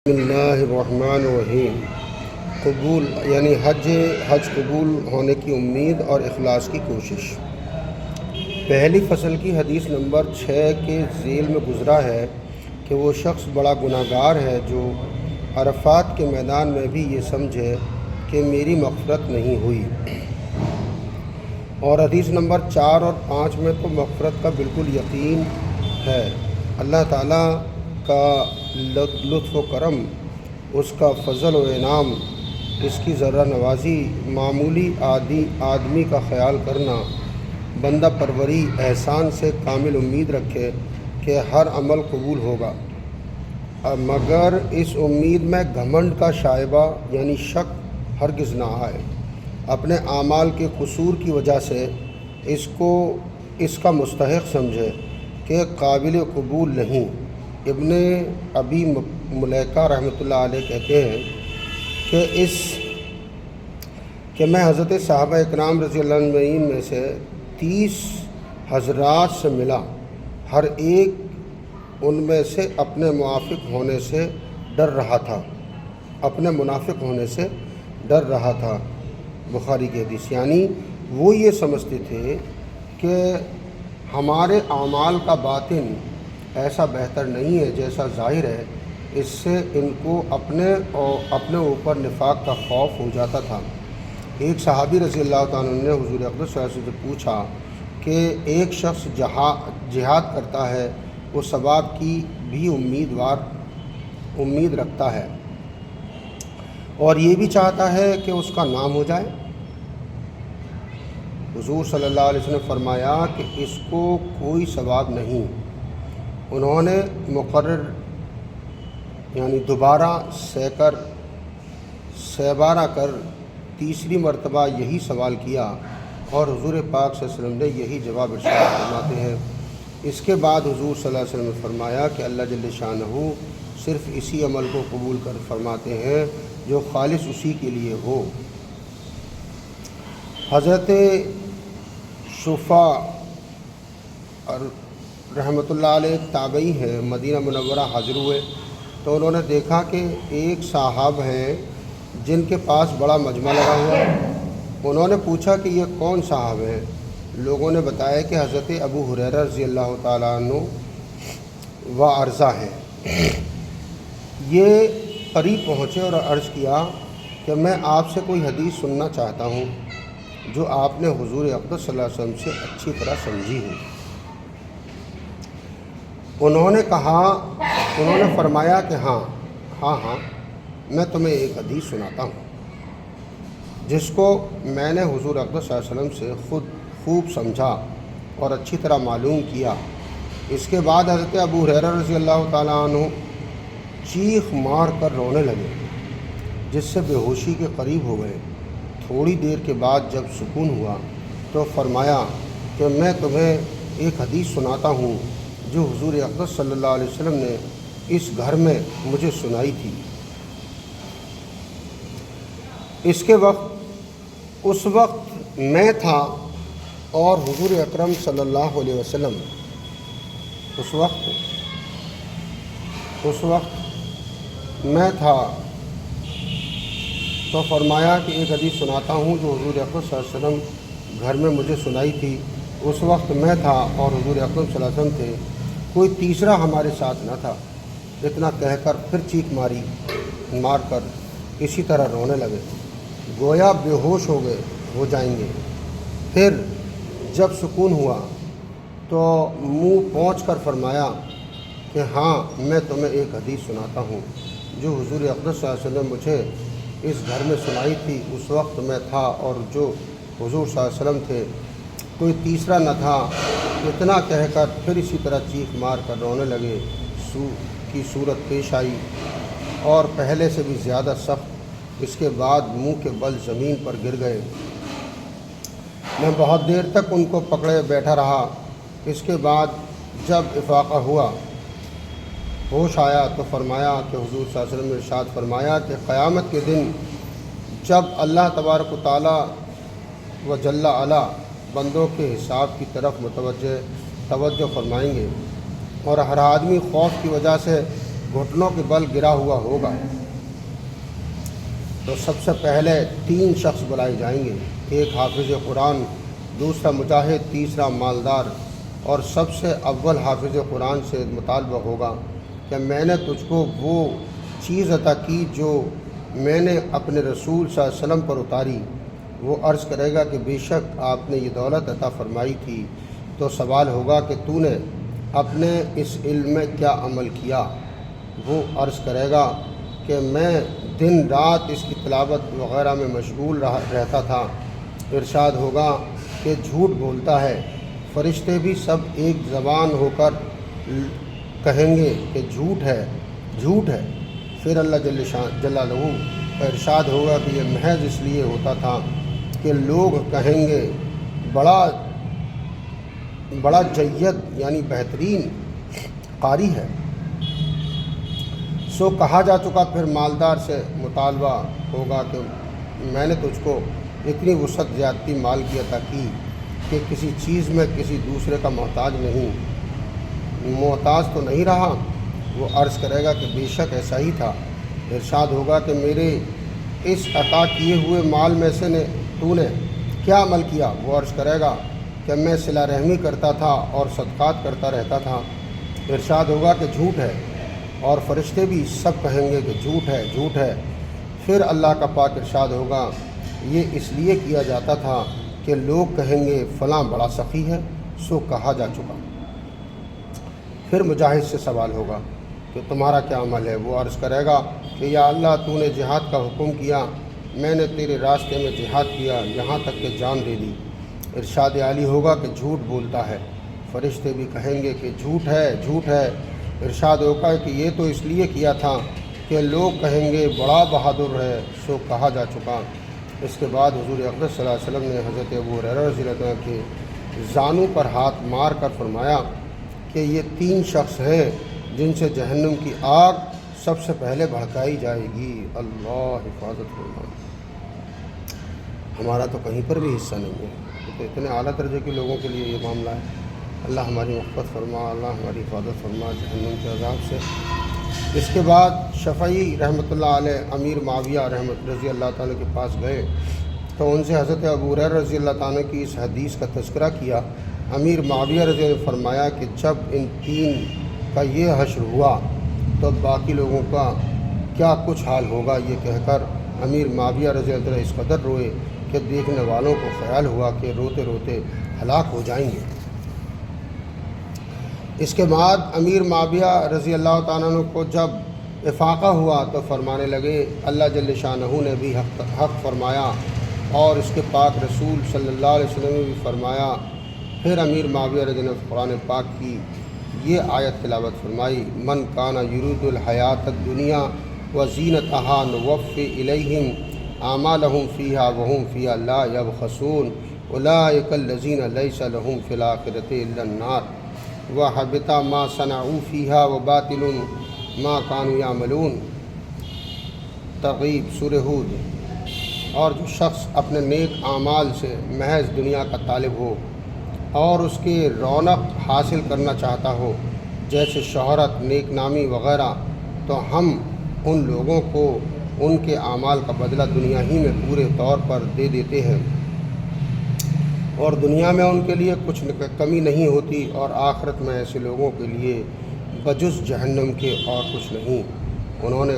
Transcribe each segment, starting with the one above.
بسم اللہ الرحمن الرحیم۔ قبول یعنی حج قبول ہونے کی امید اور اخلاص کی کوشش۔ پہلی فصل کی حدیث نمبر 6 کے ذیل میں گزرا ہے کہ وہ شخص بڑا گناہگار ہے جو عرفات کے میدان میں بھی یہ سمجھے کہ میری مغفرت نہیں ہوئی، اور حدیث نمبر 4 اور 5 میں تو مغفرت کا بالکل یقین ہے۔ اللہ تعالیٰ کا لطف و کرم، اس کا فضل و انعام، اس کی ذرہ نوازی، معمولی آدمی کا خیال کرنا، بندہ پروری احسان سے کامل امید رکھے کہ ہر عمل قبول ہوگا، مگر اس امید میں گھمنڈ کا شائبہ یعنی شک ہرگز نہ آئے، اپنے اعمال کے قصور کی وجہ سے اس کا مستحق سمجھے کہ قابل قبول نہیں۔ ابن ابی ملیکہ رحمۃ اللہ علیہ کہتے ہیں کہ میں حضرت صحابہ اکرام رضی اللہ عنہم میں سے 30 حضرات سے ملا، ہر ایک ان میں سے اپنے منافق ہونے سے ڈر رہا تھا۔ بخاری کی حدیث، یعنی وہ یہ سمجھتے تھے کہ ہمارے اعمال کا باطن ایسا بہتر نہیں ہے جیسا ظاہر ہے، اس سے ان کو اپنے اوپر نفاق کا خوف ہو جاتا تھا۔ ایک صحابی رضی اللہ تعالیٰ عنہ نے حضور اقدس صلی اللہ علیہ وسلم سے پوچھا کہ ایک شخص جہاد کرتا ہے، وہ ثواب کی بھی امید رکھتا ہے اور یہ بھی چاہتا ہے کہ اس کا نام ہو جائے۔ حضور صلی اللہ علیہ وسلم نے فرمایا کہ اس کو کوئی ثواب نہیں۔ انہوں نے مقرر یعنی دوبارہ سہ بارہ کر تیسری مرتبہ یہی سوال کیا، اور حضور پاک صلی اللہ علیہ وسلم نے یہی جواب ارشاد فرماتے ہیں۔ اس کے بعد حضور صلی اللہ علیہ وسلم نے فرمایا کہ اللہ جل شانہ صرف اسی عمل کو قبول کر فرماتے ہیں جو خالص اسی کے لیے ہو۔ حضرت شفا رحمۃ اللہ علیہ تابعی ہیں، مدینہ منورہ حاضر ہوئے تو انہوں نے دیکھا کہ ایک صاحب ہیں جن کے پاس بڑا مجمع لگا ہوا ہے۔ انہوں نے پوچھا کہ یہ کون صاحب ہیں؟ لوگوں نے بتایا کہ حضرت ابو ہریرہ رضی اللہ تعالیٰ عنہ و ارضا ہیں۔ یہ قریب پہنچے اور عرض کیا کہ میں آپ سے کوئی حدیث سننا چاہتا ہوں جو آپ نے حضور اقدس صلی اللہ علیہ وسلم سے اچھی طرح سمجھی ہو۔ انہوں نے فرمایا کہ ہاں میں تمہیں ایک حدیث سناتا ہوں جس کو میں نے حضور اقدس صلی اللہ علیہ وسلم سے خوب سمجھا اور اچھی طرح معلوم کیا۔ اس کے بعد حضرت ابو ہریرہ رضی اللہ تعالیٰ عنہ چیخ مار کر رونے لگے، جس سے بے ہوشی کے قریب ہو گئے۔ تھوڑی دیر کے بعد جب سکون ہوا تو فرمایا کہ میں تمہیں ایک حدیث سناتا ہوں جو حضور اقدس صلی اللہ علیہ وسلم نے اس گھر میں مجھے سنائی تھی۔ اس وقت میں تھا اور حضور اکرم صلی اللہ علیہ وسلم اس وقت میں تھا تو فرمایا کہ ایک حدیث سناتا ہوں جو حضور اکرم صلی اللہ علیہ وسلم گھر میں مجھے سنائی تھی۔ اس وقت میں تھا اور حضور اکرم صلی اللہ علیہ وسلم تھے، کوئی تیسرا ہمارے ساتھ نہ تھا۔ اتنا کہہ کر پھر چیخ مار کر اسی طرح رونے لگے، گویا بے ہوش ہو جائیں گے۔ پھر جب سکون ہوا تو منہ پہنچ کر فرمایا کہ ہاں میں تمہیں ایک حدیث سناتا ہوں جو حضور اقدس صلی اللہ علیہ وسلم مجھے اس گھر میں سنائی تھی۔ اس وقت میں تھا اور جو حضور صلی اللہ علیہ وسلم تھے، کوئی تیسرا نہ تھا۔ اتنا کہہ کر پھر اسی طرح چیخ مار کر رونے لگے کی صورت پیش آئی اور پہلے سے بھی زیادہ سخت۔ اس کے بعد منہ کے بل زمین پر گر گئے۔ میں بہت دیر تک ان کو پکڑے بیٹھا رہا۔ اس کے بعد جب افاقہ ہوا، ہوش آیا تو فرمایا کہ حضور صلی اللہ علیہ وسلم نے ارشاد فرمایا کہ قیامت کے دن جب اللہ تبارک و تعالیٰ و جل علا بندوں کے حساب کی طرف توجہ فرمائیں گے اور ہر آدمی خوف کی وجہ سے घुटनों के बल गिरा हुआ होगा। तो सबसे पहले 3 शख्स बुलाए जाएंगे, एक हाफिज़ कुरान, दूसरा मुजाहिद, तीसरा मालदार। और सबसे अव्वल हाफिज़ कुरान से मुतालबा होगा कि मैंने तुझको वो चीज़ अता की जो मैंने अपने रसूल सल्लल्लाहु अलैहि वसल्लम पर उतारी। वो अर्ज़ करेगा कि बेशक आपने ये दौलत अता फ़रमाई थी। तो सवाल होगा कि तूने अपने इस इल्म में क्या अमल किया। वो अर्ज़ करेगा कि मैं दिन रात इसकी तिलावत वग़ैरह में मशगूल रहता था। इरशाद होगा कि झूठ बोलता है। फ़रिश्ते भी सब एक ज़बान होकर कहेंगे कि झूठ है, झूठ है। फिर अल्लाह जल्लल्लाहु का इरशाद होगा कि ये महज इसलिए होता था कि लोग कहेंगे बड़ा जय्यद यानी बेहतरीन कारी है। सो कहा जा चुका। फिर मालदार से मुतालबा होगा कि मैंने तुझको इतनी वसअत ज़्यादती माल की अता की कि किसी चीज़ में किसी दूसरे का मोहताज तो नहीं रहा। वो अर्ज़ करेगा कि बेशक ऐसा ही था। इरशाद होगा कि मेरे इस अता किए हुए माल में से तूने क्या अमल किया। वो अर्ज़ करेगा कि मैं सिला रहमी करता था और सदक़ात करता रहता था। इरशाद होगा कि झूठ है। और फ़रिश्ते भी सब कहेंगे कि झूठ है, झूठ है। फिर अल्लाह का पाक इरशाद होगा ये इसलिए किया जाता था कि लोग कहेंगे फ़लाँ बड़ा सख़ी है। सो कहा जा चुका। फिर मुजाहिद से सवाल होगा कि तुम्हारा क्या अमल है। वो अर्ज़ करेगा कि या अल्लाह तूने जिहाद का हुक्म किया, मैंने तेरे रास्ते में जिहाद किया, यहाँ तक कि जान दे दी। इरशाद आली होगा कि झूठ बोलता है। फ़रिश्ते भी कहेंगे कि झूठ है, झूठ है। इरशाद होगा कि ये तो इसलिए किया था कि लोग कहेंगे बड़ा बहादुर है। सो कहा जा चुका। इसके बाद हुज़ूर अक़दस सल्लल्लाहु अलैहि वसल्लम ने हज़रत अबू हुरैरा रज़ियल्लाहु अन्हु के ज़ानू पर हाथ मार कर फरमाया कि ये 3 शख्स हैं जिनसे जहन्नुम की आग सबसे पहले भड़काई जाएगी। अल्लाह हिफाजत फरमाए। हमारा तो कहीं पर भी हिस्सा नहीं है। तो इतने आला दर्जे के लोगों के लिए ये मामला है। अल्लाह हमारी मग़फ़िरत फरमा, अल्लाह हमारी हिफाजत फरमा जहन्नुम के अज़ाब से। इसके बाद शफ़ई रहमतुल्लाह अलैह अमीर माविया रज़ी अल्लाह ताला के पास गए तो उनसे हज़रत अबू हुरैरा रज़ी अल्लाह ताला की इस हदीस का तज़किरा किया। अमीर माविया रज़ी ने फरमाया कि जब इन 3 का ये हश्र हुआ तो बाकी लोगों का क्या कुछ हाल होगा। ये कहकर अमीर माविया रज़ी अल्लाह इस कदर रोए कि देखने वालों को ख़याल हुआ कि रोते रोते हलाक हो जाएंगे। इसके बाद अमीर माविया रज़ी अल्लाह ताला अन्हु को जब इफ़ाक़ा हुआ तो फरमाने लगे अल्लाह जल्ल शानहू ने भी हक़ फरमाया और इसके पाक रसूल सल्लल्लाहु अलैहि वसल्लम ने भी फरमाया। फिर अमीर माविया रज़ी ने कुरान पाक की ये आयत तिलावत फरमाई, मन काना युरीदुल हयात दुनिया व ज़ीनतहा नुवफ़्फ़ि इलैहिम आमालहुम फ़ीहा व हुम फ़ीहा ला यबख़सून उलाइकल लज़ीना लैसा लहुम फ़िल आख़िरति इल्ला अन्नार व हबिता मा सनऊ फ़ीहा व बातिलुन मा कानू यामलून। तरग़ीब सूरह हूद। और जो शख्स अपने नेक आमाल से महज दुनिया का तालिब हो और उसके रौनक हासिल करना चाहता हो जैसे शोहरत, नेक नामी वग़ैरह, तो हम उन लोगों को उनके आमाल का बदला दुनिया ही में पूरे तौर पर दे देते हैं और दुनिया में उनके लिए कुछ कमी नहीं होती और आखिरत में ऐसे लोगों के लिए बजुज़ जहन्नम के और कुछ नहीं। उन्होंने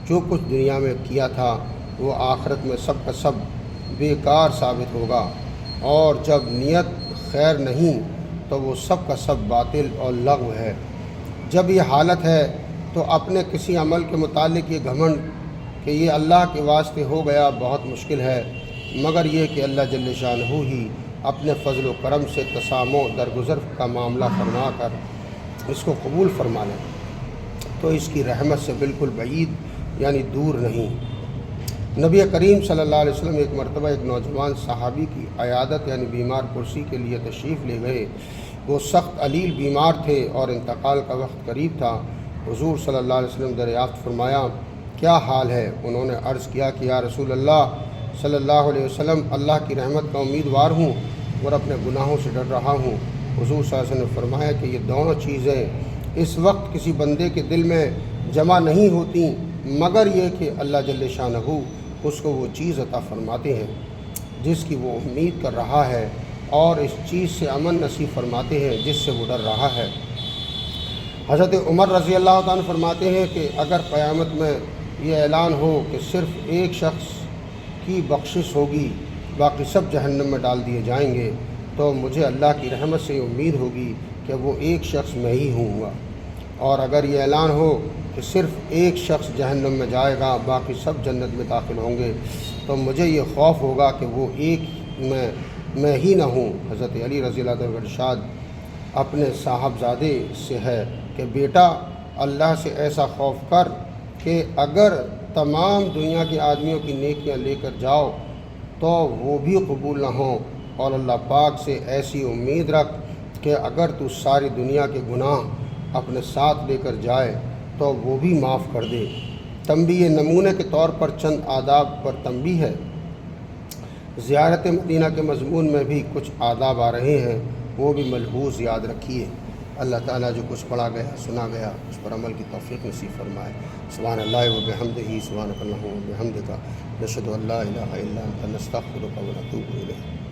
जो कुछ दुनिया में किया था वो आखिरत में सब का सब बेकार साबित होगा और जब नियत खैर नहीं तो वो सब का सब बातिल और लग़्व है। जब ये हालत है तो अपने किसी अमल के मुतालिक ये घमंड कि ये अल्लाह के वास्ते हो गया बहुत मुश्किल है, मगर ये कि अल्लाह जल्ल शानहू ही अपने फ़ज़ल व करम से तसामो दरगुज़र का मामला फरमा कर इसको कबूल फरमा लें तो इसकी रहमत से बिल्कुल बईद यानी दूर नहीं। नबी करीम सल्लल्लाहु अलैहि वसल्लम एक मरतबा एक नौजवान सहाबी की अयादत यानी बीमार कुर्सी के लिए तशरीफ़ ले गए। वो सख्त अलील बीमार थे और इंतकाल का वक्त करीब था। हुज़ूर सल्लल्लाहु अलैहि वसल्लम दरियाफ़्त फरमाया क्या हाल है। उन्होंने अर्ज़ किया कि या रसूल अल्लाह सल्लल्लाहु अलैहि वसल्लम, अल्लाह की रहमत का उम्मीदवार हूँ और अपने गुनाहों से डर रहा हूँ। हुज़ूर सल्लल्लाहु अलैहि वसल्लम ने फरमाया कि ये दोनों चीज़ें इस वक्त किसी बंदे के दिल में जमा नहीं होती मगर ये कि अल्लाह जल्ल शानहू उसको वो चीज़ अता फरमाते हैं जिसकी वो उम्मीद कर रहा है और इस चीज़ से अमन नसीब फरमाते हैं जिससे वो डर रहा है। हज़रत उमर रज़ी अल्लाह ताला फरमाते हैं कि अगर क़यामत में ये ऐलान हो कि सिर्फ़ एक शख्स की बख्शिश होगी, बाकी सब जहन्नम में डाल दिए जाएंगे, तो मुझे अल्लाह की रहमत से उम्मीद होगी कि वो एक शख्स मैं ही हूँगा। और अगर ये ऐलान हो कि सिर्फ़ एक शख्स जहन्नम में जाएगा, बाकी सब जन्नत में दाखिल होंगे, तो मुझे ये खौफ होगा कि वो एक मैं ही ना हूँ। हज़रत अली रज़ी अल्लाह अन्हु का इरशाद अपने साहबजादे से है कि बेटा अल्लाह से ऐसा खौफ कर कि अगर तमाम दुनिया के आदमियों की नेकियां लेकर जाओ तो वो भी कबूल ना हो, और अल्लाह पाक से ऐसी उम्मीद रख कि अगर तू सारी दुनिया के गुनाह अपने साथ लेकर जाए तो वो भी माफ़ कर दे। तंबीह नमूने के तौर पर चंद आदाब पर तंबीह है। ज़ियारत मदीना के मज़मून में भी कुछ आदाब आ रहे हैं, वो भी मलहूज़ याद रखिए। अल्लाह ताला जो कुछ पढ़ा गया सुना गया उस पर अमल की तौफ़ीक़ नसीब फरमाए। सुब्हानल्लाह व बिहम्दिही सुब्हानकल्लाहुम्मा व बिहम्दिका नशहदु अल्ला इलाहा इल्ला अंता नस्तग़फिरुका व नतूबु इलैक।